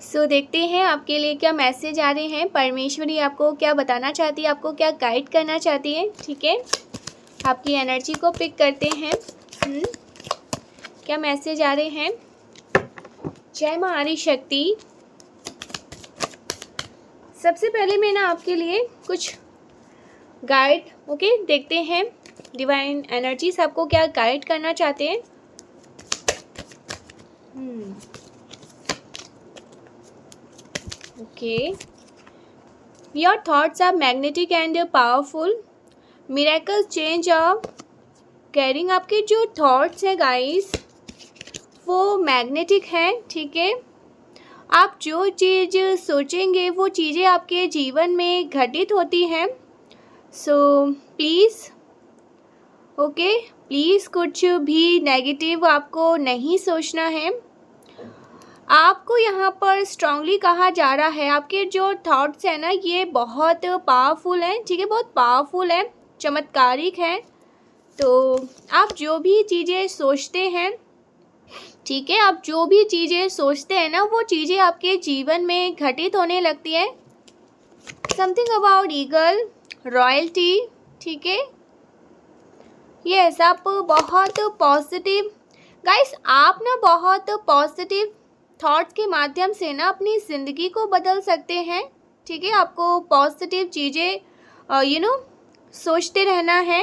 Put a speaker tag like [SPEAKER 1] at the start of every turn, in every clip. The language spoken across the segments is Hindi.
[SPEAKER 1] देखते हैं आपके लिए क्या मैसेज आ रहे हैं। परमेश्वरी आपको क्या बताना चाहती है, आपको क्या गाइड करना चाहती है। ठीक है, आपकी एनर्जी को पिक करते हैं। क्या मैसेज आ रहे हैं। जय मां आदि शक्ति। सबसे पहले मैं ना आपके लिए कुछ गाइड देखते हैं डिवाइन एनर्जीज आपको क्या गाइड करना चाहते हैं। Your thoughts are magnetic and powerful. Miracle change of caring. आपके जो थॉट्स हैं गाइस वो मैग्नेटिक हैं। ठीक है, आप जो चीज़ सोचेंगे वो चीज़ें आपके जीवन में घटित होती हैं। प्लीज़ प्लीज़ कुछ भी नेगेटिव आपको नहीं सोचना है। आपको यहाँ पर स्ट्रांगली कहा जा रहा है आपके जो थॉट्स हैं ना ये बहुत पावरफुल हैं। ठीक है, बहुत पावरफुल है, चमत्कारिक है। तो आप जो भी चीज़ें सोचते हैं, ठीक है, आप जो भी चीज़ें सोचते हैं ना वो चीज़ें आपके जीवन में घटित होने लगती हैं। Something about eagle royalty. ठीक है, यस, आप बहुत पॉजिटिव गाइस, आप ना बहुत पॉजिटिव थॉट्स के माध्यम से ना अपनी ज़िंदगी को बदल सकते हैं। ठीक है, आपको पॉजिटिव चीज़ें सोचते रहना है।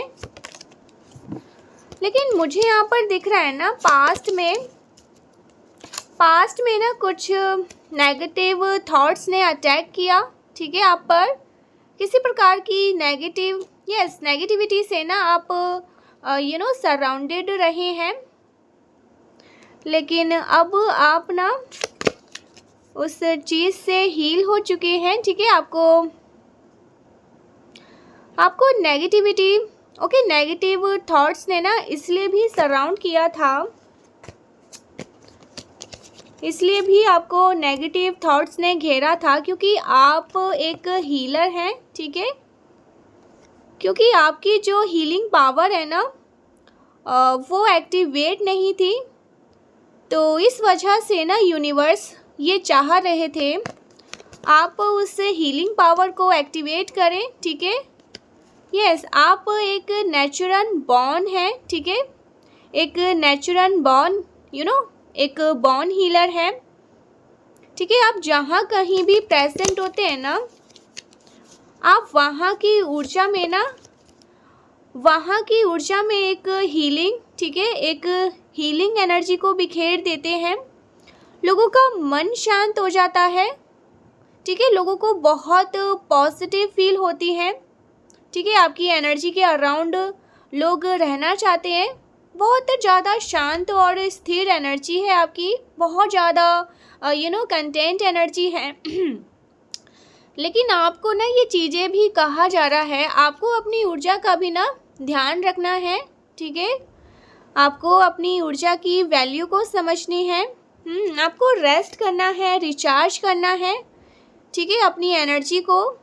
[SPEAKER 1] लेकिन मुझे यहाँ पर दिख रहा है ना पास्ट में ना कुछ नेगेटिव थॉट्स ने अटैक किया। ठीक है, आप पर किसी प्रकार की नेगेटिविटी से ना आप सराउंडेड रहे हैं। लेकिन अब आप ना उस चीज़ से हील हो चुके हैं। ठीक है, आपको नेगेटिव थॉट्स ने ना इसलिए भी सराउंड किया था, इसलिए भी आपको नेगेटिव थॉट्स ने घेरा था क्योंकि आप एक हीलर हैं। ठीक है, क्योंकि आपकी जो हीलिंग पावर है ना वो एक्टिवेट नहीं थी। तो इस वजह से ना यूनिवर्स ये चाह रहे थे आप उस हीलिंग पावर को एक्टिवेट करें। ठीक है, यस, आप एक नेचुरल बॉर्न है। ठीक है, एक नेचुरल बॉर्न एक बॉर्न हीलर है। ठीक है, आप जहाँ कहीं भी प्रेजेंट होते हैं ना आप वहाँ की ऊर्जा में एक हीलिंग, ठीक है, एक हीलिंग एनर्जी को बिखेर देते हैं। लोगों का मन शांत हो जाता है। ठीक है, लोगों को बहुत पॉजिटिव फील होती है। ठीक है, आपकी एनर्जी के अराउंड लोग रहना चाहते हैं। बहुत ज़्यादा शांत और स्थिर एनर्जी है आपकी, बहुत ज़्यादा कंटेंट एनर्जी है। लेकिन आपको ना ये चीज़ें भी कहा जा रहा है आपको अपनी ऊर्जा का भी ना ध्यान रखना है। ठीक है, आपको अपनी ऊर्जा की वैल्यू को समझनी है। आपको रेस्ट करना है, रिचार्ज करना है। ठीक है, अपनी एनर्जी को,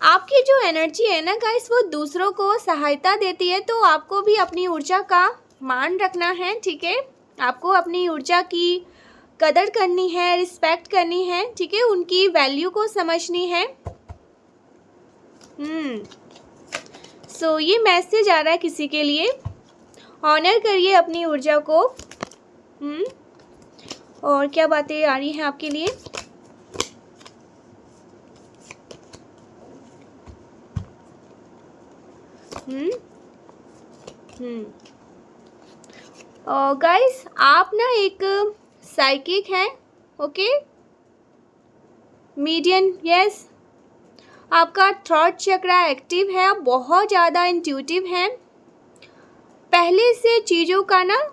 [SPEAKER 1] आपकी जो एनर्जी है ना गाइस वो दूसरों को सहायता देती है। तो आपको भी अपनी ऊर्जा का मान रखना है। ठीक है, आपको अपनी ऊर्जा की कदर करनी है, रिस्पेक्ट करनी है। ठीक है, उनकी वैल्यू को समझनी है। ये मैसेज आ रहा है किसी के लिए, ऑनर करिए अपनी ऊर्जा को। और क्या बातें आ रही हैं आपके लिए। गाइस, आप ना एक साइकिक हैं। ओके, मीडियन, यस, आपका थॉट चक्रा एक्टिव है। आप बहुत ज़्यादा इंट्यूटिव हैं। पहले से चीज़ों का ना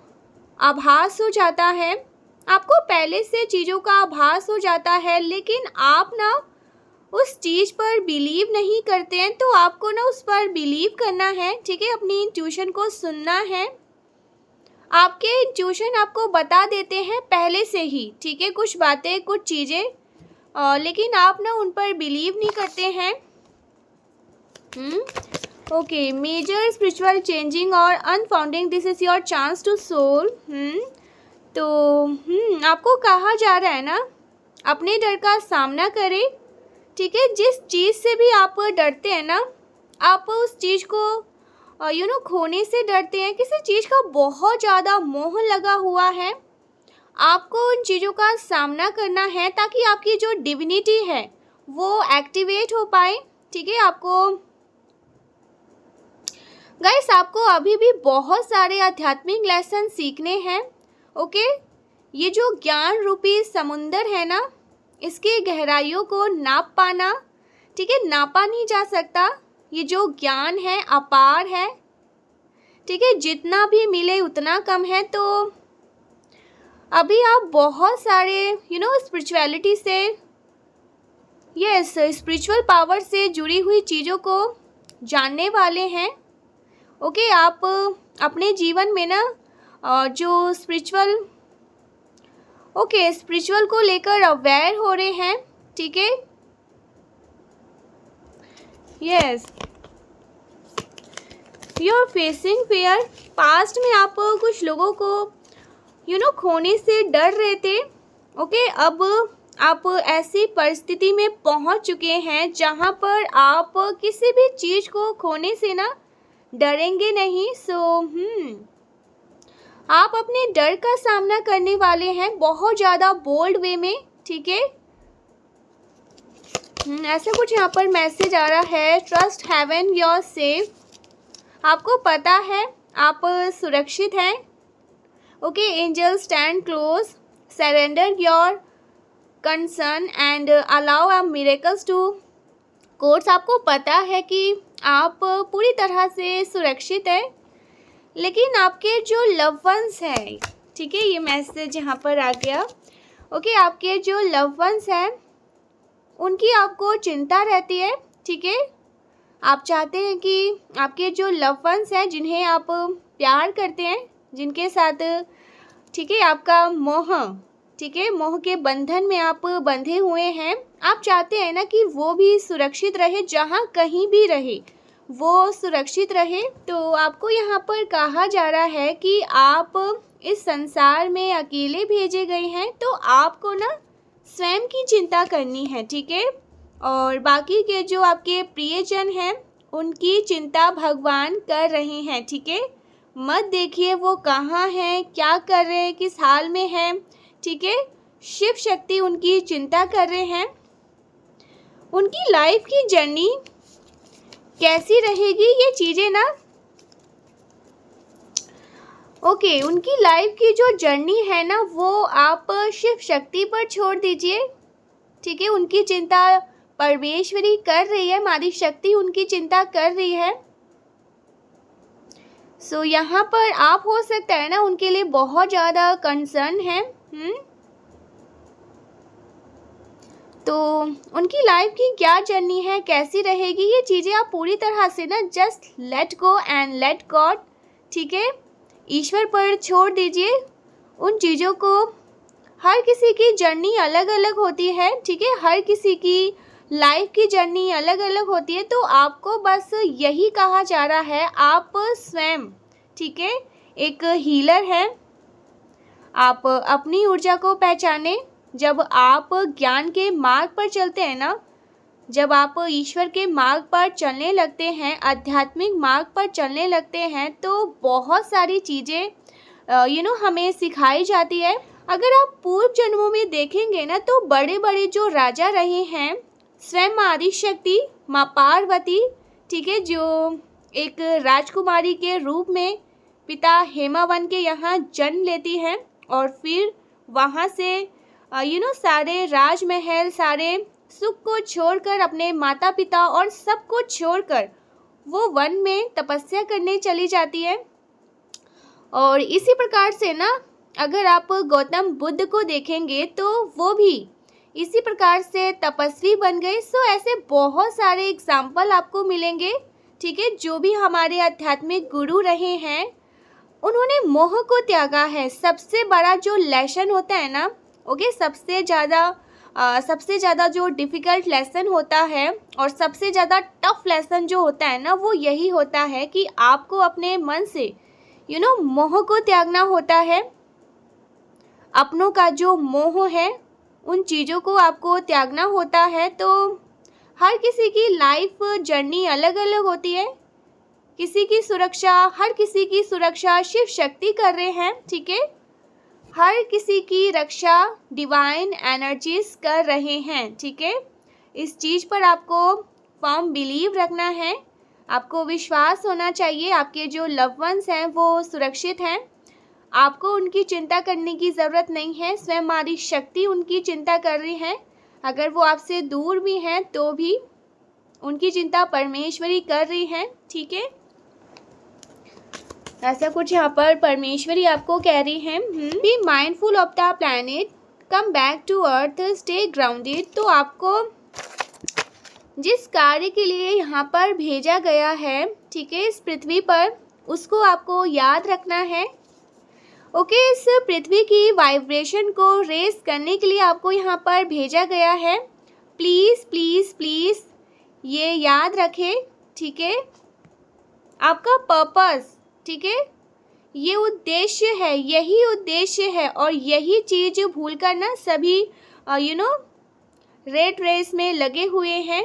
[SPEAKER 1] आभास हो जाता है, आपको पहले से चीज़ों का आभास हो जाता है। लेकिन आप ना उस चीज़ पर बिलीव नहीं करते हैं। तो आपको ना उस पर बिलीव करना है। ठीक है, अपनी इंट्यूशन को सुनना है। आपके इंट्यूशन आपको बता देते हैं पहले से ही। ठीक है, कुछ बातें, कुछ चीज़ें, लेकिन आप ना उन पर बिलीव नहीं करते हैं। ओके, मेजर स्पिरिचुअल चेंजिंग और unfounding, this is your chance to soul. तो आपको कहा जा रहा है ना, अपने डर का सामना करें, ठीक है। जिस चीज़ से भी आप डरते हैं ना, आप उस चीज़ को खोने से डरते हैं, किसी चीज़ का बहुत ज़्यादा मोह लगा हुआ है, आपको उन चीज़ों का सामना करना है ताकि आपकी जो डिविनिटी है वो एक्टिवेट हो पाए, ठीक है। आपको अभी भी बहुत सारे आध्यात्मिक लेसन सीखने हैं, ओके। ये जो ज्ञान रूपी समुंदर है ना, इसकी गहराइयों को नाप पाना, ठीक है, नापा नहीं जा सकता। ये जो ज्ञान है अपार है, ठीक है, जितना भी मिले उतना कम है। तो अभी आप बहुत सारे स्पिरिचुअलिटी से, स्पिरिचुअल पावर से जुड़ी हुई चीज़ों को जानने वाले हैं, ओके। आप अपने जीवन में ना जो स्पिरिचुअल को लेकर अवेयर हो रहे हैं, ठीक है। Yes, you are facing fair. Past में आप कुछ लोगों को खोने से डर रहे थे, ओके। अब आप ऐसी परिस्थिति में पहुंच चुके हैं जहां पर आप किसी भी चीज़ को खोने से ना डरेंगे नहीं। आप अपने डर का सामना करने वाले हैं बहुत ज़्यादा बोल्ड वे में, ठीक है। ऐसा कुछ यहाँ पर मैसेज आ रहा है, trust heaven you are safe. आपको पता है आप सुरक्षित हैं, okay. Angel stand close, surrender your concern and allow a miracles to course. आपको पता है कि आप पूरी तरह से सुरक्षित है, लेकिन आपके जो लव वंस हैं, ठीक है, ये मैसेज यहाँ पर आ गया, ओके। आपके जो लव वंस हैं उनकी आपको चिंता रहती है, ठीक है। आप चाहते हैं कि आपके जो लव वंस हैं, जिन्हें आप प्यार करते हैं, जिनके साथ, ठीक है, आपका मोह, ठीक है, मोह के बंधन में आप बंधे हुए हैं, आप चाहते हैं ना कि वो भी सुरक्षित रहे, जहाँ कहीं भी रहे वो सुरक्षित रहे। तो आपको यहाँ पर कहा जा रहा है कि आप इस संसार में अकेले भेजे गए हैं, तो आपको ना स्वयं की चिंता करनी है, ठीक है। और बाकी के जो आपके प्रियजन हैं उनकी चिंता भगवान कर रहे हैं, ठीक है। मत देखिए वो कहाँ हैं, क्या कर रहे हैं, किस हाल में हैं, ठीक है। शिव शक्ति उनकी चिंता कर रहे हैं। उनकी लाइफ की जर्नी कैसी रहेगी, ये चीज़ें ना, ओके। उनकी लाइफ की जो जर्नी है ना, वो आप शिव शक्ति पर छोड़ दीजिए, ठीक है। उनकी चिंता परमेश्वरी कर रही है, माता शक्ति उनकी चिंता कर रही है। यहाँ पर आप हो सकता है ना उनके लिए बहुत ज़्यादा कंसर्न है। तो उनकी लाइफ की क्या जर्नी है, कैसी रहेगी, ये चीज़ें आप पूरी तरह से ना just let go and let God, ठीक है, ईश्वर पर छोड़ दीजिए उन चीज़ों को। हर किसी की जर्नी अलग अलग होती है, ठीक है। हर किसी की लाइफ की जर्नी अलग अलग होती है। तो आपको बस यही कहा जा रहा है, आप स्वयं, ठीक है, एक हीलर हैं। आप अपनी ऊर्जा को पहचाने। जब आप ज्ञान के मार्ग पर चलते हैं ना, जब आप ईश्वर के मार्ग पर चलने लगते हैं, आध्यात्मिक मार्ग पर चलने लगते हैं, तो बहुत सारी चीज़ें हमें सिखाई जाती है। अगर आप पूर्व जन्मों में देखेंगे ना, तो बड़े बड़े जो राजा रहे हैं, स्वयं आदि शक्ति माँ पार्वती, ठीक है, जो एक राजकुमारी के रूप में पिता हेमावन के यहाँ जन्म लेती हैं, और फिर वहाँ से सारे राजमहल, सारे सुख को छोड़कर, अपने माता पिता और सब को छोड़कर वो वन में तपस्या करने चली जाती है। और इसी प्रकार से ना, अगर आप गौतम बुद्ध को देखेंगे तो वो भी इसी प्रकार से तपस्वी बन गए। ऐसे बहुत सारे एग्जाम्पल आपको मिलेंगे, ठीक है। जो भी हमारे आध्यात्मिक गुरु रहे हैं, उन्होंने मोह को त्यागा है। सबसे बड़ा जो लेसन होता है ना, ओके, सबसे ज़्यादा जो डिफ़िकल्ट लेसन होता है और सबसे ज़्यादा टफ लेसन जो होता है ना, वो यही होता है कि आपको अपने मन से मोह को त्यागना होता है। अपनों का जो मोह है उन चीज़ों को आपको त्यागना होता है। तो हर किसी की लाइफ जर्नी अलग अलग होती है। किसी की सुरक्षा, हर किसी की सुरक्षा शिव शक्ति कर रहे हैं, ठीक है। हर किसी की रक्षा डिवाइन एनर्जीज कर रहे हैं, ठीक है। इस चीज़ पर आपको फर्म बिलीव रखना है, आपको विश्वास होना चाहिए। आपके जो लव वंस हैं वो सुरक्षित हैं, आपको उनकी चिंता करने की ज़रूरत नहीं है। स्वयं हमारी शक्ति उनकी चिंता कर रही है। अगर वो आपसे दूर भी हैं तो भी उनकी चिंता परमेश्वरी कर रही है, ठीक है। ऐसा कुछ यहाँ पर परमेश्वरी आपको कह रही है। Be mindful of the planet, come back to earth, stay grounded. तो आपको जिस कार्य के लिए यहाँ पर भेजा गया है, ठीक है, इस पृथ्वी पर, उसको आपको याद रखना है। ओके, इस पृथ्वी की वाइब्रेशन को रेस करने के लिए आपको यहाँ पर भेजा गया है। प्लीज़ प्लीज़ प्लीज़ ये याद रखें, ठीक है। आपका पर्पस, ठीक है, ये उद्देश्य है, यही उद्देश्य है। और यही चीज़ भूल कर ना सभी रेट रेस में लगे हुए हैं,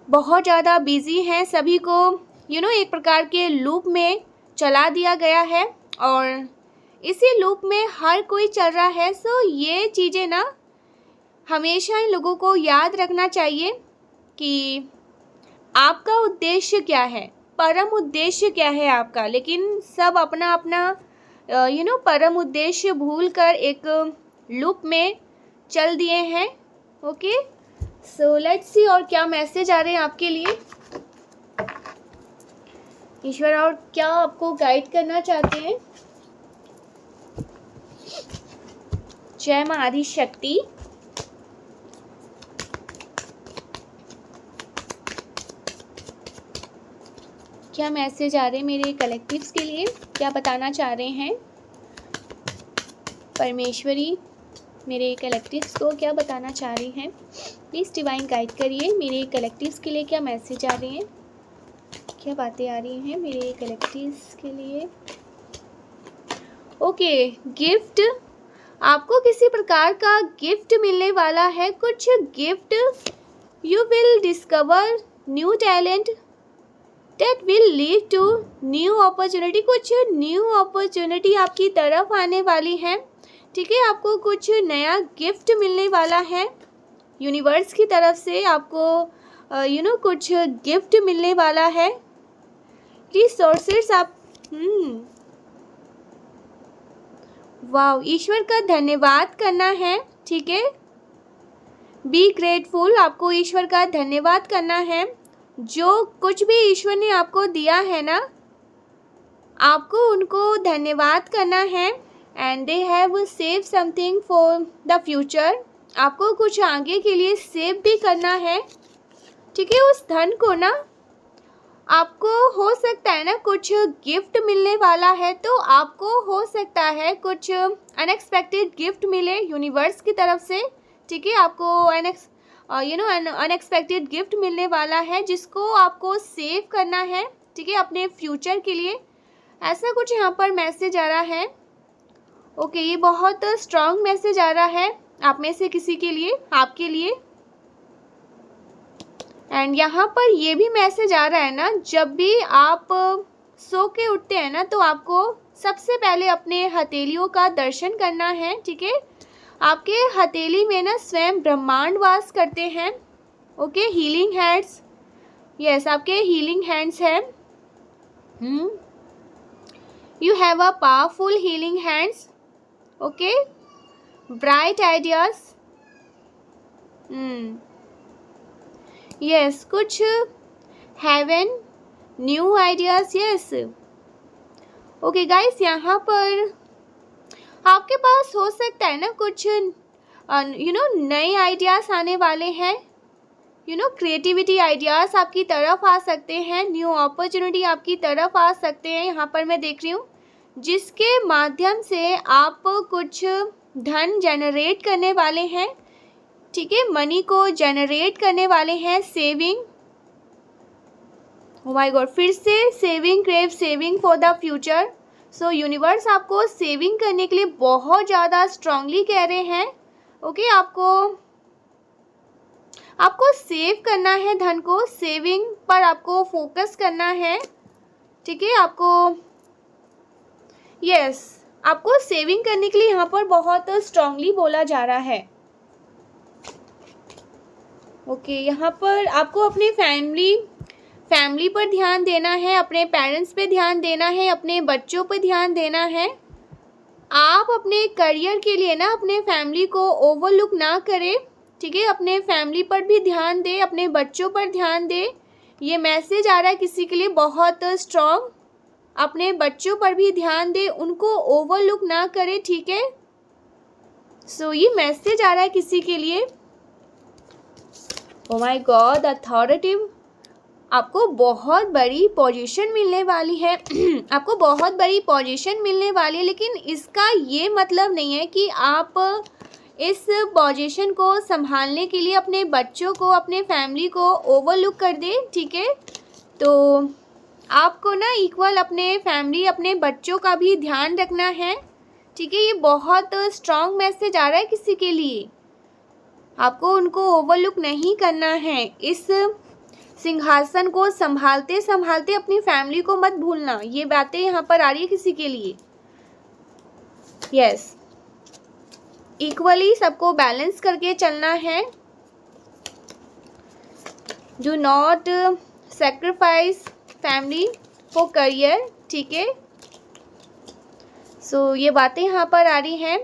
[SPEAKER 1] बहुत ज़्यादा बिजी हैं। सभी को एक प्रकार के लूप में चला दिया गया है और इसी लूप में हर कोई चल रहा है। सो ये चीज़ें ना हमेशा इन लोगों को याद रखना चाहिए कि आपका उद्देश्य क्या है, परम उद्देश्य क्या है आपका। लेकिन सब अपना अपना परम उद्देश्य भूल कर एक लूप में चल दिए हैं। ओके, सो लेट्स सी और क्या मैसेज आ रहे हैं आपके लिए। ईश्वर और क्या आपको गाइड करना चाहते हैं। जय मां आदि शक्ति। क्या मैसेज आ रहे हैं मेरे कलेक्टिव्स के लिए, क्या बताना चाह रहे हैं परमेश्वरी मेरे कलेक्टिव्स को, क्या बताना चाह रही हैं। प्लीज़ डिवाइन गाइड करिए मेरे कलेक्टिव्स के लिए, क्या मैसेज आ रहे हैं, क्या बातें आ रही हैं मेरे कलेक्टिव्स के लिए। ओके, गिफ्ट, आपको किसी प्रकार का गिफ्ट मिलने वाला है। कुछ gift, you will discover new talent that will lead to new opportunity. कुछ न्यू अपॉर्चुनिटी आपकी तरफ आने वाली है, ठीक है। आपको कुछ नया गिफ्ट मिलने वाला है यूनिवर्स की तरफ से। आपको कुछ गिफ्ट मिलने वाला है। रिसोर्सेस आप वाव, ईश्वर का धन्यवाद करना है, ठीक है। बी ग्रेटफुल, आपको ईश्वर का धन्यवाद करना है। जो कुछ भी ईश्वर ने आपको दिया है ना, आपको उनको धन्यवाद करना है। And they have save something for the future, आपको कुछ आगे के लिए सेव भी करना है, ठीक है। उस धन को ना आपको हो सकता है ना कुछ गिफ्ट मिलने वाला है, तो आपको हो सकता है कुछ अनएक्सपेक्टेड गिफ्ट मिले यूनिवर्स की तरफ से, ठीक है। आपको अनएक्सपेक्टेड गिफ्ट मिलने वाला है जिसको आपको सेव करना है, ठीक है, अपने फ्यूचर के लिए। ऐसा कुछ यहाँ पर मैसेज आ रहा है। ओके, ये बहुत स्ट्रॉन्ग मैसेज आ रहा है आप में से किसी के लिए, आपके लिए। एंड यहाँ पर ये भी मैसेज आ रहा है ना, जब भी आप सो के उठते हैं ना, तो आपको सबसे पहले अपने हथेलियों का दर्शन करना है, ठीक है। आपके हथेली में ना स्वयं ब्रह्मांड वास करते हैं। ओके, हीलिंग हैंड्स, यस, आपके हीलिंग हैंड्स हैं। You have a powerful healing hands. Okay, bright ideas, yes, कुछ heaven new ideas, yes. Okay guys, यहाँ पर आपके पास हो सकता है ना कुछ नए आइडियाज़ आने वाले हैं। क्रिएटिविटी आइडियाज़ आपकी तरफ आ सकते हैं, न्यू अपॉर्चुनिटी आपकी तरफ आ सकते हैं। यहाँ पर मैं देख रही हूँ जिसके माध्यम से आप कुछ धन जनरेट करने वाले हैं, ठीक है, मनी को जनरेट करने वाले हैं। सेविंग, ओह माय गॉड, फिर से saving, crave saving for the future. So universe आपको सेविंग करने के लिए बहुत ज़्यादा स्ट्रांगली कह रहे हैं। ओके, आपको सेव करना है धन को, सेविंग पर आपको फोकस करना है। ठीक है, आपको सेविंग करने के लिए यहाँ पर बहुत स्ट्रांगली बोला जा रहा है। ओके, यहाँ पर आपको अपने फैमिली पर ध्यान देना है, अपने पेरेंट्स पे ध्यान देना है, अपने बच्चों पे ध्यान देना है। आप अपने करियर के लिए ना अपने फैमिली को ओवरलुक ना करें। ठीक है, अपने फैमिली पर भी ध्यान दें, अपने बच्चों पर ध्यान दें। ये मैसेज आ रहा है किसी के लिए बहुत स्ट्रॉन्ग। अपने बच्चों पर भी ध्यान दें, उनको ओवरलुक ना करें। ठीक है, सो ये मैसेज आ रहा है किसी के लिए। ओ माय गॉड, अथॉरिटिव, आपको बहुत बड़ी पोजीशन मिलने वाली है। आपको बहुत बड़ी पोजीशन मिलने वाली है, लेकिन इसका ये मतलब नहीं है कि आप इस पोजीशन को संभालने के लिए अपने बच्चों को, अपने फैमिली को ओवरलुक कर दें। ठीक है, तो आपको ना इक्वल अपने फैमिली, अपने बच्चों का भी ध्यान रखना है। ठीक है, ये बहुत स्ट्रॉन्ग मैसेज आ रहा है किसी के लिए। आपको उनको ओवरलुक नहीं करना है। इस सिंहासन को संभालते संभालते अपनी फैमिली को मत भूलना। ये बातें यहाँ पर आ रही है किसी के लिए। यस, इक्वली सबको बैलेंस करके चलना है। Do not sacrifice family for career. ठीक है, सो ये बातें यहाँ पर आ रही हैं।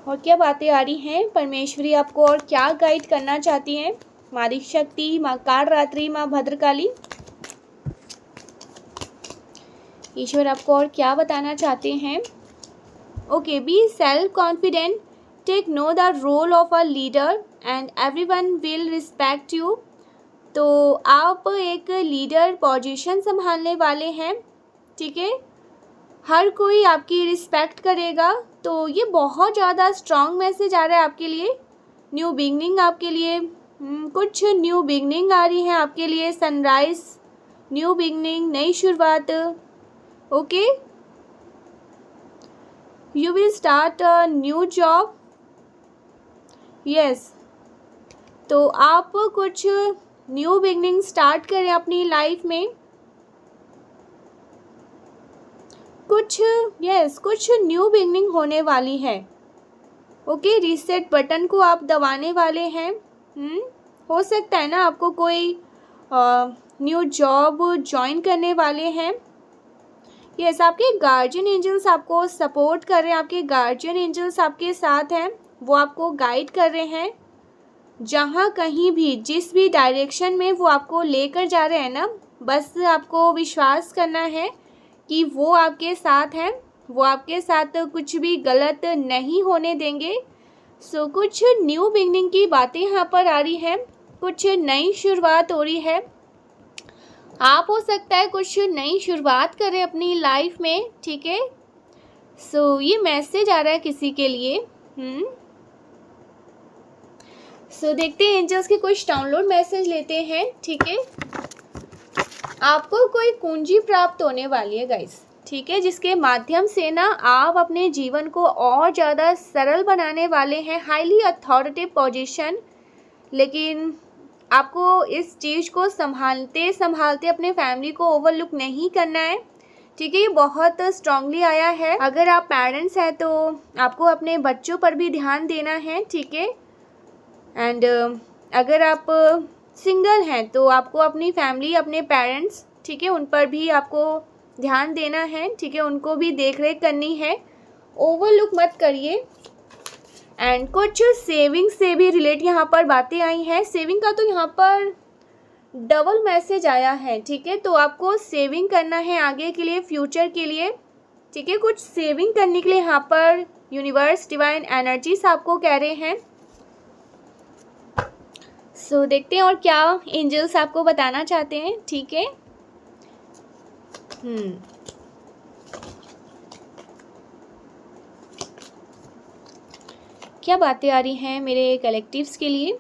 [SPEAKER 1] और क्या बातें आ रही हैं? परमेश्वरी आपको और क्या गाइड करना चाहती हैं? माँ शक्ति, माँ कालरात्रि, माँ भद्रकाली, ईश्वर आपको और क्या बताना चाहते हैं? Okay, be self confident, take no the role of a leader and everyone will respect you. तो आप एक लीडर पोजीशन संभालने वाले हैं। ठीक है, हर कोई आपकी रिस्पेक्ट करेगा। तो ये बहुत ज़्यादा स्ट्रॉन्ग मैसेज आ रहा है आपके लिए। न्यू बिगनिंग आपके लिए, कुछ न्यू बिगनिंग आ रही है आपके लिए। सनराइज, न्यू बिगनिंग, नई शुरुआत। Okay, you will start a new job. Yes, तो आप कुछ न्यू बिगनिंग स्टार्ट करें अपनी लाइफ में। कुछ न्यू बिगनिंग होने वाली है। ओके, रीसेट बटन को आप दबाने वाले हैं। हो सकता है ना आपको कोई न्यू जॉब ज्वाइन करने वाले हैं। यस, आपके गार्जियन एंजल्स आपको सपोर्ट कर रहे हैं। आपके गार्जियन एंजल्स आपके साथ हैं, वो आपको गाइड कर रहे हैं। जहाँ कहीं भी, जिस भी डायरेक्शन में वो आपको लेकर जा रहे हैं ना, बस आपको विश्वास करना है कि वो आपके साथ हैं। वो आपके साथ कुछ भी गलत नहीं होने देंगे। सो कुछ न्यू बिगनिंग की बातें यहाँ पर आ रही हैं। कुछ नई शुरुआत हो रही है। आप हो सकता है कुछ नई शुरुआत करें अपनी लाइफ में। ठीक है, सो ये मैसेज आ रहा है किसी के लिए। सो देखते हैं एंजल्स के कुछ डाउनलोड मैसेज लेते हैं। ठीक है, आपको कोई कुंजी प्राप्त होने वाली है गाइस। ठीक है, जिसके माध्यम से ना आप अपने जीवन को और ज़्यादा सरल बनाने वाले हैं। हाईली अथॉरिटेटिव पोजीशन, लेकिन आपको इस चीज़ को संभालते संभालते अपने फैमिली को ओवरलुक नहीं करना है। ठीक है, ये बहुत स्ट्रांगली आया है। अगर आप पेरेंट्स हैं तो आपको अपने बच्चों पर भी ध्यान देना है। ठीक है, एंड अगर आप सिंगल हैं तो आपको अपनी फैमिली, अपने पेरेंट्स, ठीक है, उन पर भी आपको ध्यान देना है। ठीक है, उनको भी देख रेख करनी है। ओवरलुक मत करिए। एंड कुछ सेविंग से भी रिलेट यहाँ पर बातें आई हैं। सेविंग का तो यहाँ पर डबल मैसेज आया है। ठीक है, तो आपको सेविंग करना है आगे के लिए, फ्यूचर के लिए। ठीक है, कुछ सेविंग करने के लिए यहाँ पर यूनिवर्स, डिवाइन एनर्जीज आपको कह रहे हैं। सो देखते हैं और क्या एंजल्स आपको बताना चाहते हैं। ठीक है, क्या बातें आ रही हैं मेरे कलेक्टिव्स के लिए?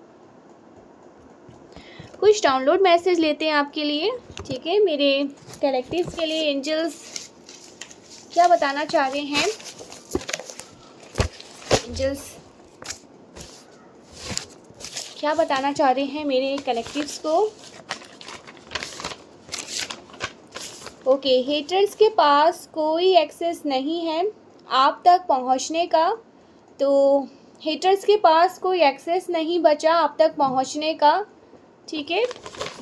[SPEAKER 1] कुछ डाउनलोड मैसेज लेते हैं आपके लिए, ठीक है, मेरे कलेक्टिव्स के लिए एंजल्स क्या बताना चाह रहे हैं। एंजल्स क्या बताना चाह रहे हैं मेरे कलेक्टिव्स को। ओके, हेटर्स के पास कोई एक्सेस नहीं है आप तक पहुंचने का, तो हेटर्स के पास कोई एक्सेस नहीं बचा आप तक पहुंचने का, ठीक है।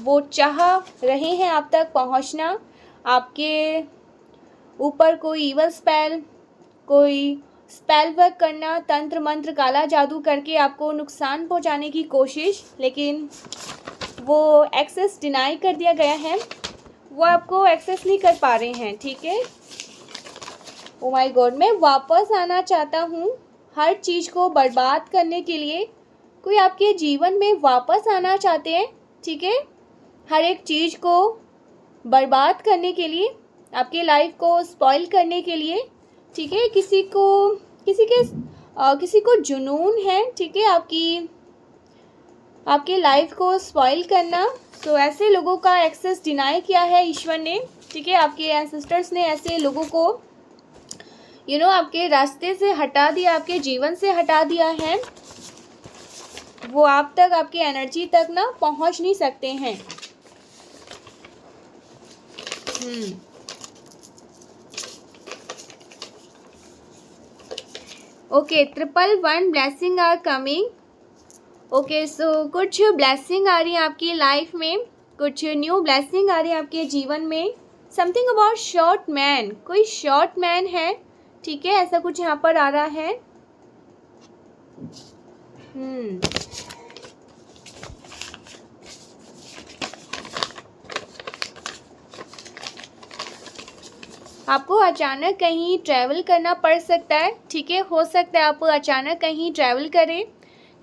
[SPEAKER 1] वो चाह रहे हैं आप तक पहुंचना, आपके ऊपर कोई ईवल स्पेल, कोई स्पेल वर्क करना, तंत्र मंत्र काला जादू करके आपको नुकसान पहुंचाने की कोशिश, लेकिन वो एक्सेस डिनाई कर दिया गया है, वो आपको एक्सेस नहीं कर पा रहे हैं, ठीक है। ओ माय गॉड, मैं वापस आना चाहता हूँ हर चीज़ को बर्बाद करने के लिए। कोई आपके जीवन में वापस आना चाहते हैं, ठीक है, हर एक चीज़ को बर्बाद करने के लिए, आपके लाइफ को स्पॉइल करने के लिए, ठीक है। किसी को जुनून है, ठीक है, आपके लाइफ को स्पॉइल करना। तो ऐसे लोगों का एक्सेस डिनाई किया है ईश्वर ने, ठीक है। आपके एंसेस्टर्स ने ऐसे लोगों को आपके रास्ते से हटा दिया, आपके जीवन से हटा दिया है। वो आप तक, आपकी एनर्जी तक ना पहुंच नहीं सकते हैं। Okay, 111 blessing are coming. Okay, so कुछ ब्लेसिंग आ रही है आपकी लाइफ में, कुछ न्यू ब्लेसिंग आ रही है आपके जीवन में। समथिंग अबाउट शॉर्ट मैन, कोई शॉर्ट मैन है, ठीक है, ऐसा कुछ यहाँ पर आ रहा है। आपको अचानक कहीं ट्रैवल करना पड़ सकता है, ठीक है, हो सकता है आप अचानक कहीं ट्रैवल करें,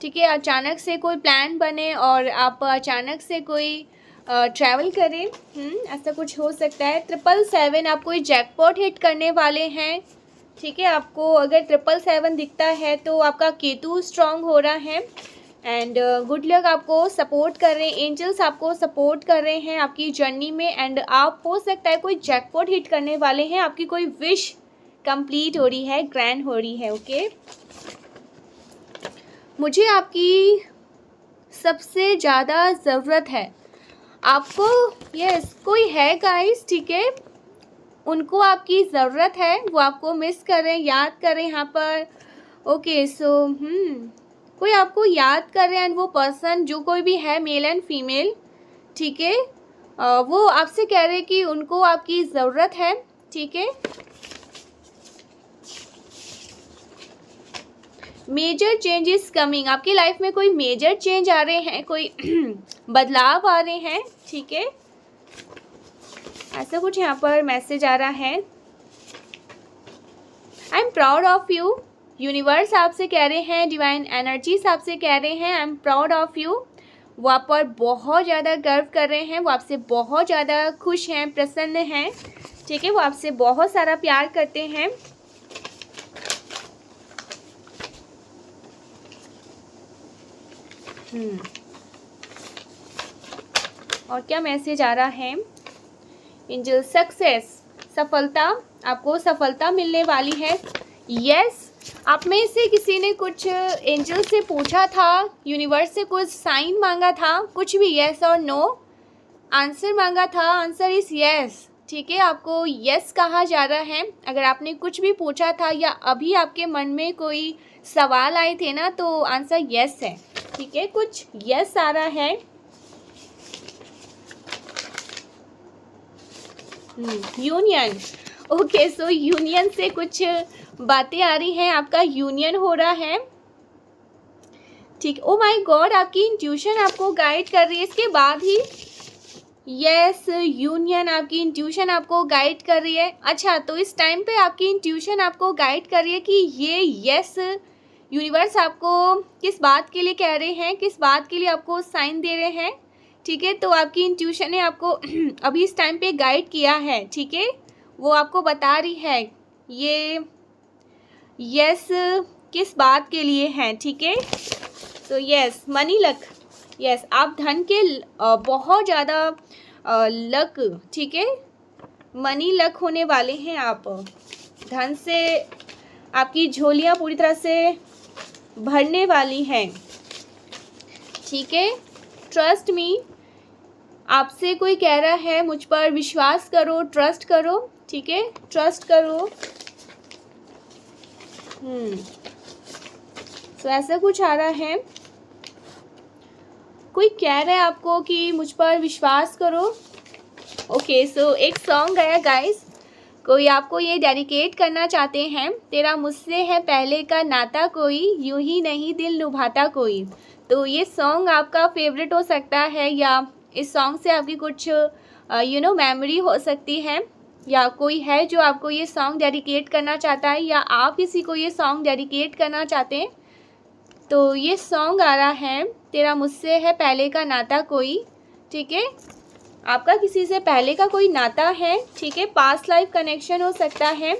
[SPEAKER 1] ठीक है, अचानक से कोई प्लान बने और आप अचानक से कोई ट्रैवल करें, ऐसा कुछ हो सकता है। 777 आप कोई जैकपॉट हिट करने वाले हैं, ठीक है। आपको अगर 777 दिखता है तो आपका केतु स्ट्रांग हो रहा है एंड गुड लक आपको सपोर्ट कर रहे हैं, एंजल्स आपको सपोर्ट कर रहे हैं आपकी जर्नी में। एंड आप हो सकता है कोई जैकपॉट हिट करने वाले हैं, आपकी कोई विश कंप्लीट हो रही है, ग्रैंड हो रही है। ओके, मुझे आपकी सबसे ज़्यादा ज़रूरत है, आपको यस कोई है गाइस, ठीक है, उनको आपकी ज़रूरत है, वो आपको मिस कर रहे हैं, याद कर रहे हैं यहाँ पर। ओके, सो कोई आपको याद कर रहे हैं एंड वो पर्सन जो कोई भी है, मेल एंड फीमेल, ठीक है, वो आपसे कह रहे हैं कि उनको आपकी ज़रूरत है, ठीक है। मेजर चेंजेस कमिंग, आपकी लाइफ में कोई मेजर चेंज आ रहे हैं, कोई बदलाव आ रहे हैं, ठीक है, ऐसा कुछ यहाँ पर मैसेज आ रहा है। I am proud of you, universe आपसे कह रहे हैं, डिवाइन एनर्जीज आपसे कह रहे हैं, I am proud of you. वो आप पर बहुत ज़्यादा गर्व कर रहे हैं, वो आपसे बहुत ज़्यादा खुश हैं, प्रसन्न हैं, ठीक है, वो आपसे बहुत सारा प्यार करते हैं। और क्या मैसेज आ रहा है एंजल? सक्सेस, सफलता, आपको सफलता मिलने वाली है। यस, आप में से किसी ने कुछ एंजल से पूछा था, यूनिवर्स से कुछ साइन मांगा था, कुछ भी यस और नो आंसर मांगा था, आंसर इज यस, ठीक है, आपको यस कहा जा रहा है। अगर आपने कुछ भी पूछा था या अभी आपके मन में कोई सवाल आए थे ना, तो आंसर यस है, ठीक है, कुछ यस आ रहा है। यूनियन, ओके, सो यूनियन से कुछ बातें आ रही हैं, आपका यूनियन हो रहा है, ठीक। ओ माय गॉड, आपकी इंट्यूशन आपको गाइड कर रही है, इसके बाद ही यस, यूनियन, आपकी इंट्यूशन आपको गाइड कर रही है। अच्छा, तो इस टाइम पे आपकी इंट्यूशन आपको गाइड कर रही है कि ये यस, यूनिवर्स आपको किस बात के लिए कह रहे हैं, किस बात के लिए आपको साइन दे रहे हैं, ठीक है। तो आपकी इंट्यूशन ने आपको अभी इस टाइम पे गाइड किया है, ठीक है, वो आपको बता रही है ये यस किस बात के लिए है, ठीक है। तो यस, मनी लक, यस, आप धन के बहुत ज़्यादा लक, ठीक है, मनी लक होने वाले हैं आप। धन से आपकी झोलियाँ पूरी तरह से भरने वाली हैं, ठीक है। ट्रस्ट मी, आपसे कोई कह रहा है मुझ पर विश्वास करो, ट्रस्ट करो, ठीक है, ट्रस्ट करो। तो ऐसा कुछ आ रहा है, कोई कह रहा है आपको कि मुझ पर विश्वास करो। ओके, सो एक सॉन्ग आया गाइस, कोई आपको ये डेडिकेट करना चाहते हैं। तेरा मुझसे है पहले का नाता कोई, यूं ही नहीं दिल लुभाता कोई। तो ये सॉन्ग आपका फेवरेट हो सकता है, या इस सॉन्ग से आपकी कुछ मेमोरी हो सकती है, या कोई है जो आपको ये सॉन्ग डेडिकेट करना चाहता है, या आप किसी को ये सॉन्ग डेडिकेट करना चाहते हैं। तो ये सॉन्ग आ रहा है, तेरा मुझसे है पहले का नाता कोई, ठीक है। आपका किसी से पहले का कोई नाता है, ठीक है, पास्ट लाइफ कनेक्शन हो सकता है।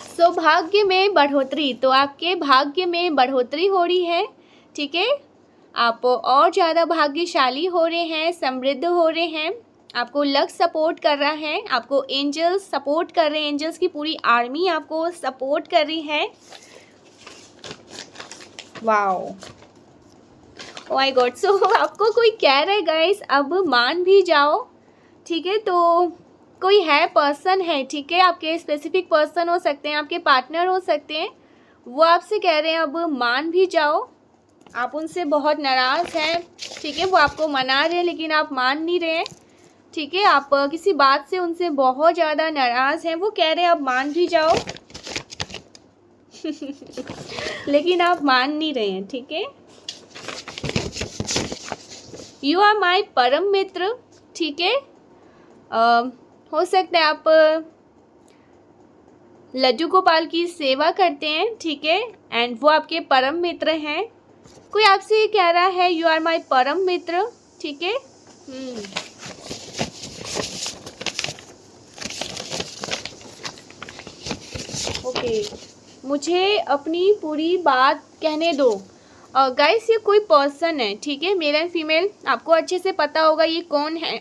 [SPEAKER 1] सौभाग्य में बढ़ोतरी, तो आपके भाग्य में बढ़ोतरी हो रही है, ठीक है। आप और ज़्यादा भाग्यशाली हो रहे हैं, समृद्ध हो रहे हैं। आपको लक सपोर्ट कर रहा है, आपको एंजल्स सपोर्ट कर रहे हैं, एंजल्स की पूरी आर्मी आपको सपोर्ट कर रही है। Wow, oh my God. So आपको कोई कह रहा है गाइस, अब मान भी जाओ, ठीक है। तो कोई है, पर्सन है, ठीक है, आपके स्पेसिफिक पर्सन हो सकते हैं, आपके पार्टनर हो सकते हैं, वो आपसे कह रहे हैं अब मान भी जाओ। आप उनसे बहुत नाराज़ हैं, ठीक है, वो आपको मना रहे हैं लेकिन आप मान नहीं रहे हैं, ठीक है। आप किसी बात से उनसे बहुत ज़्यादा नाराज़ हैं, वो कह रहे हैं अब मान भी जाओ लेकिन आप मान नहीं रहे हैं, ठीक है। यू आर माई परम मित्र, ठीक है। हो सकता है आप लड्डू गोपाल की सेवा करते हैं, ठीक है, एंड वो आपके परम मित्र हैं। कोई आपसे कह रहा है यू आर माई परम मित्र, ठीक है। ओके, मुझे अपनी पूरी बात कहने दो। गाइस, ये कोई पर्सन है, ठीक है, मेल एंड फीमेल, आपको अच्छे से पता होगा ये कौन है।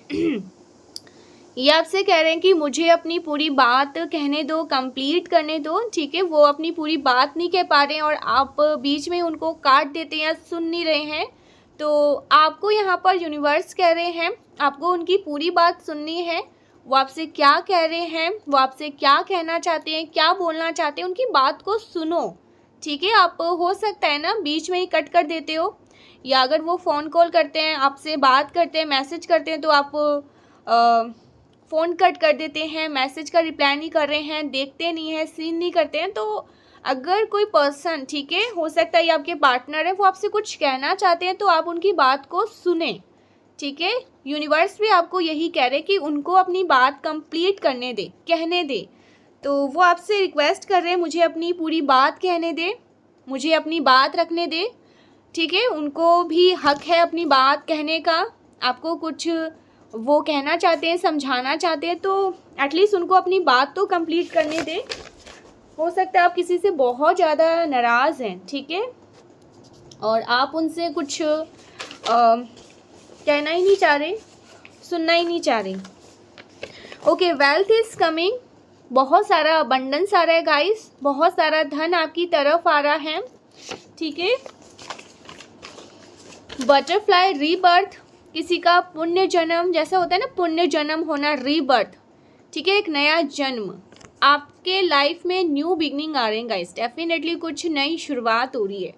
[SPEAKER 1] ये आपसे कह रहे हैं कि मुझे अपनी पूरी बात कहने दो, कंप्लीट करने दो, ठीक है। वो अपनी पूरी बात नहीं कह पा रहे हैं और आप बीच में उनको काट देते हैं या सुन नहीं रहे हैं। तो आपको यहाँ पर यूनिवर्स कह रहे हैं आपको उनकी पूरी बात सुननी है। वो आपसे क्या कह रहे हैं, वो आपसे क्या कहना चाहते हैं, क्या बोलना चाहते हैं, उनकी बात को सुनो, ठीक है। आप हो सकता है ना बीच में ही कट कर देते हो, या अगर वो फ़ोन कॉल करते हैं, आपसे बात करते हैं, मैसेज करते हैं, तो आप फ़ोन कट कर देते हैं, मैसेज का रिप्लाई नहीं कर रहे हैं, देखते नहीं हैं, सीन नहीं करते हैं। तो अगर कोई पर्सन, ठीक है, हो सकता है ये आपके पार्टनर है, वो आपसे कुछ कहना चाहते हैं, तो आप उनकी बात को सुने, ठीक है। यूनिवर्स भी आपको यही कह रहे हैं कि उनको अपनी बात कंप्लीट करने दे, कहने दे। तो वो आपसे रिक्वेस्ट कर रहे हैं मुझे अपनी पूरी बात कहने दे, मुझे अपनी बात रखने दे, ठीक है। उनको भी हक है अपनी बात कहने का। आपको कुछ वो कहना चाहते हैं, समझाना चाहते हैं, तो एटलीस्ट उनको अपनी बात तो कंप्लीट करने दे। हो सकता है आप किसी से बहुत ज़्यादा नाराज़ हैं, ठीक है, और आप उनसे कुछ कहना ही नहीं चाह रहे, सुनना ही नहीं चाह रहे। ओके, वेल्थ इज़ कमिंग, बहुत सारा अबंडेंस आ रहा है गाइस, बहुत सारा धन आपकी तरफ आ रहा है, ठीक है। बटरफ्लाई, रीबर्थ, किसी का पुण्य जन्म, जैसा होता है ना पुण्य जन्म होना, रीबर्थ, ठीक है, एक नया जन्म। आपके लाइफ में न्यू बिगनिंग आ रहे हैं गाइस, डेफिनेटली कुछ नई शुरुआत हो रही है,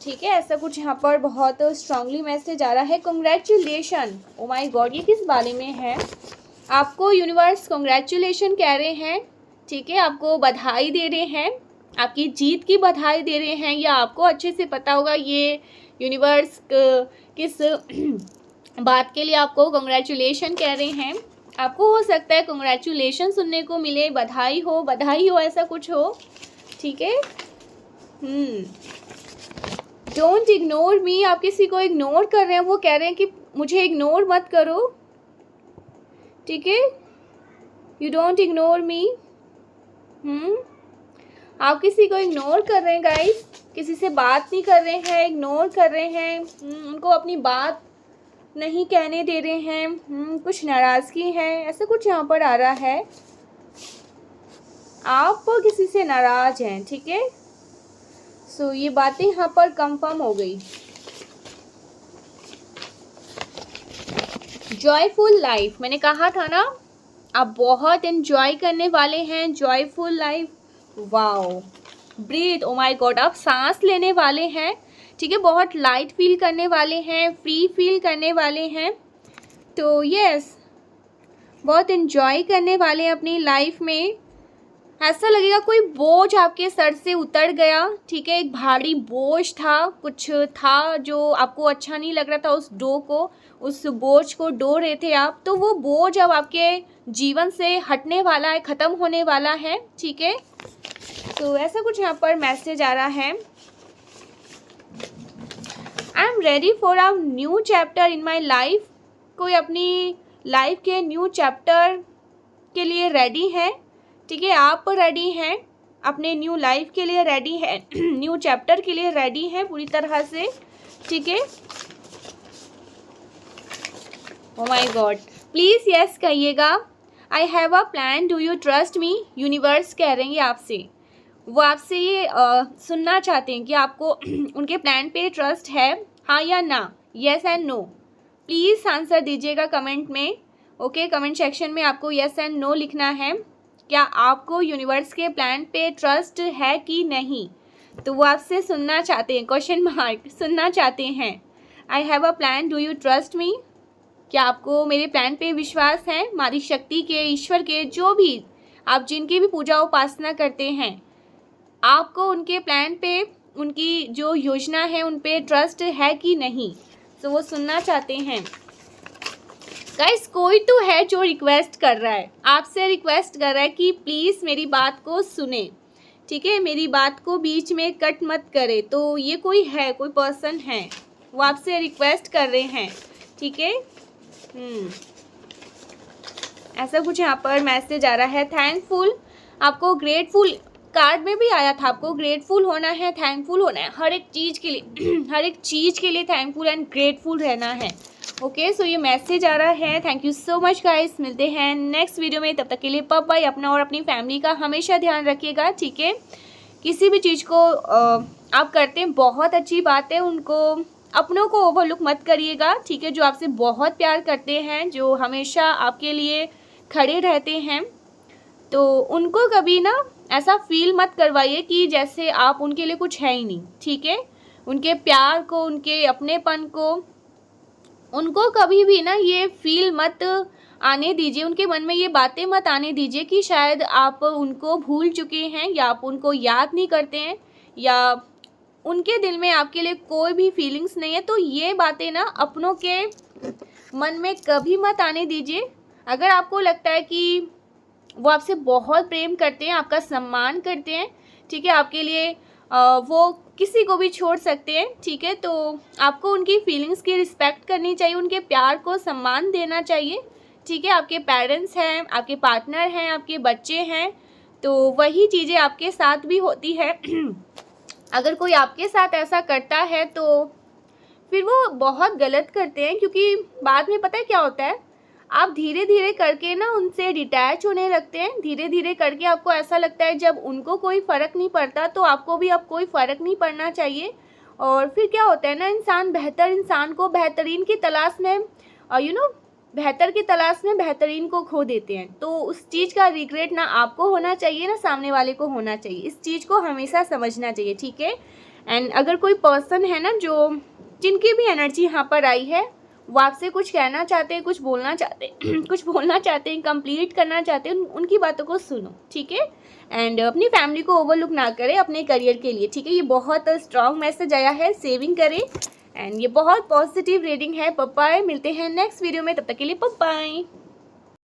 [SPEAKER 1] ठीक है। ऐसा कुछ यहाँ पर बहुत स्ट्रांगली मैसेज आ रहा है। कॉन्ग्रेचुलेशन, ओ माय गॉड, ये किस बारे में है? आपको यूनिवर्स कॉन्ग्रेचुलेशन कह रहे हैं, ठीक है, आपको बधाई दे रहे हैं, आपकी जीत की बधाई दे रहे हैं, या आपको अच्छे से पता होगा ये यूनिवर्स किस बात के लिए आपको कॉन्ग्रेचुलेशन कह रहे हैं। आपको हो सकता है कॉन्ग्रेचुलेशन सुनने को मिले, बधाई हो, ऐसा कुछ हो, ठीक है। डोंट इग्नोर मी, आप किसी को इग्नोर कर रहे हैं, वो कह रहे हैं कि मुझे इग्नोर मत करो, ठीक है। यू डोंट इग्नोर मी, आप किसी को इग्नोर कर रहे हैं गाइस, किसी से बात नहीं कर रहे हैं, इग्नोर कर रहे हैं, उनको अपनी बात नहीं कहने दे रहे हैं, कुछ नाराज़गी है, ऐसा कुछ यहाँ पर आ रहा है। आप किसी से नाराज़ हैं, ठीक है। सो ये बातें यहाँ पर कंफर्म हो गई। जॉयफुल लाइफ, मैंने कहा था ना आप बहुत एंजॉय करने वाले हैं। Joyful life, wow, breathe, oh my god, आप सांस लेने वाले हैं, ठीक है। बहुत लाइट फील करने वाले हैं, फ्री फील करने वाले हैं। तो यस, बहुत एंजॉय करने वाले हैं अपनी लाइफ में। ऐसा लगेगा कोई बोझ आपके सर से उतर गया, ठीक है। एक भारी बोझ था, कुछ था जो आपको अच्छा नहीं लग रहा था, उस बोझ को ढो रहे थे आप, तो वो बोझ अब आपके जीवन से हटने वाला है, ख़त्म होने वाला है, ठीक है। तो ऐसा कुछ यहाँ पर मैसेज आ रहा है। I am ready for a new chapter in my life. कोई अपनी लाइफ के न्यू चैप्टर के लिए रेडी है, ठीक है। आप रेडी हैं अपने न्यू लाइफ के लिए, रेडी है न्यू चैप्टर के लिए रेडी हैं पूरी तरह से, ठीक है। Oh my God, please yes कहिएगा। I have a plan, do you trust me. Universe कह रहे हैं आपसे, वो आपसे ये सुनना चाहते हैं कि आपको उनके प्लान पे ट्रस्ट है, हाँ या ना, yes and no. Please answer दीजिएगा कमेंट में, ओके। कमेंट सेक्शन में आपको येस एंड नो लिखना है। क्या आपको यूनिवर्स के प्लान पे ट्रस्ट है कि नहीं, तो वो आपसे सुनना चाहते हैं, क्वेश्चन मार्क सुनना चाहते हैं। आई have a plan, do you trust मी। क्या आपको मेरे प्लान पे विश्वास है, हमारी शक्ति के, ईश्वर के, जो भी आप जिनकी भी पूजा उपासना करते हैं, आपको उनके प्लान पे, उनकी जो योजना है उन पे ट्रस्ट है कि नहीं, तो वो सुनना चाहते हैं। गाइस, कोई तो है जो रिक्वेस्ट कर रहा है, आपसे रिक्वेस्ट कर रहा है कि प्लीज़ मेरी बात को सुने, ठीक है, मेरी बात को बीच में कट मत करे। तो ये कोई है, कोई पर्सन है, वो आपसे रिक्वेस्ट कर रहे हैं, ठीक है। ऐसा कुछ यहाँ पर मैसेज आ रहा है। थैंकफुल, आपको ग्रेटफुल कार्ड में भी आया था, आपको ग्रेटफुल होना है, थैंकफुल होना है हर एक चीज़ के लिए हर एक चीज़ के लिए थैंकफुल एंड ग्रेटफुल रहना है, ओके। सो ये मैसेज आ रहा है। Thank you so much guys, मिलते हैं नेक्स्ट वीडियो में, तब तक के लिए बाय बाय। अपना और अपनी फैमिली का हमेशा ध्यान रखिएगा, ठीक है। किसी भी चीज़ को आप करते हैं, बहुत अच्छी बात है, उनको अपनों को ओवरलुक मत करिएगा, ठीक है। जो आपसे बहुत प्यार करते हैं, जो हमेशा आपके लिए खड़े रहते हैं, तो उनको कभी ना ऐसा फील मत करवाइए कि जैसे आप उनके लिए कुछ है ही नहीं, ठीक है। उनके प्यार को, उनके अपनेपन को, उनको कभी भी ना ये फील मत आने दीजिए, उनके मन में ये बातें मत आने दीजिए कि शायद आप उनको भूल चुके हैं, या आप उनको याद नहीं करते हैं, या उनके दिल में आपके लिए कोई भी फीलिंग्स नहीं है। तो ये बातें ना अपनों के मन में कभी मत आने दीजिए। अगर आपको लगता है कि वो आपसे बहुत प्रेम करते हैं, आपका सम्मान करते हैं, ठीक है, आपके लिए वो किसी को भी छोड़ सकते हैं, ठीक है, तो आपको उनकी फीलिंग्स की रिस्पेक्ट करनी चाहिए, उनके प्यार को सम्मान देना चाहिए, ठीक है। आपके पेरेंट्स हैं, आपके पार्टनर हैं, आपके बच्चे हैं, तो वही चीज़ें आपके साथ भी होती है। अगर कोई आपके साथ ऐसा करता है तो फिर वो बहुत गलत करते हैं, क्योंकि बाद में पता है क्या होता है, आप धीरे धीरे करके ना उनसे डिटैच होने लगते हैं। धीरे धीरे करके आपको ऐसा लगता है जब उनको कोई फ़र्क नहीं पड़ता तो आपको भी अब कोई फ़र्क नहीं पड़ना चाहिए। और फिर क्या होता है ना, इंसान बेहतर इंसान को बेहतरीन की तलाश में बेहतर की तलाश में बेहतरीन को खो देते हैं। तो उस चीज़ का रिग्रेट ना आपको होना चाहिए ना सामने वाले को होना चाहिए। इस चीज़ को हमेशा समझना चाहिए, ठीक है। एंड अगर कोई पर्सन है ना जो जिनकी भी एनर्जी यहाँ पर आई है, वो आपसे कुछ कहना चाहते हैं, कुछ बोलना चाहते हैं कुछ बोलना चाहते हैं, कंप्लीट करना चाहते हैं, उनकी बातों को सुनो, ठीक है। एंड अपनी फैमिली को ओवरलुक ना करें अपने करियर के लिए, ठीक है। ये बहुत स्ट्रॉन्ग मैसेज आया है, सेविंग करें। एंड ये बहुत पॉजिटिव रीडिंग है। बाय, मिलते हैं नेक्स्ट वीडियो में, तब तक के लिए बाय।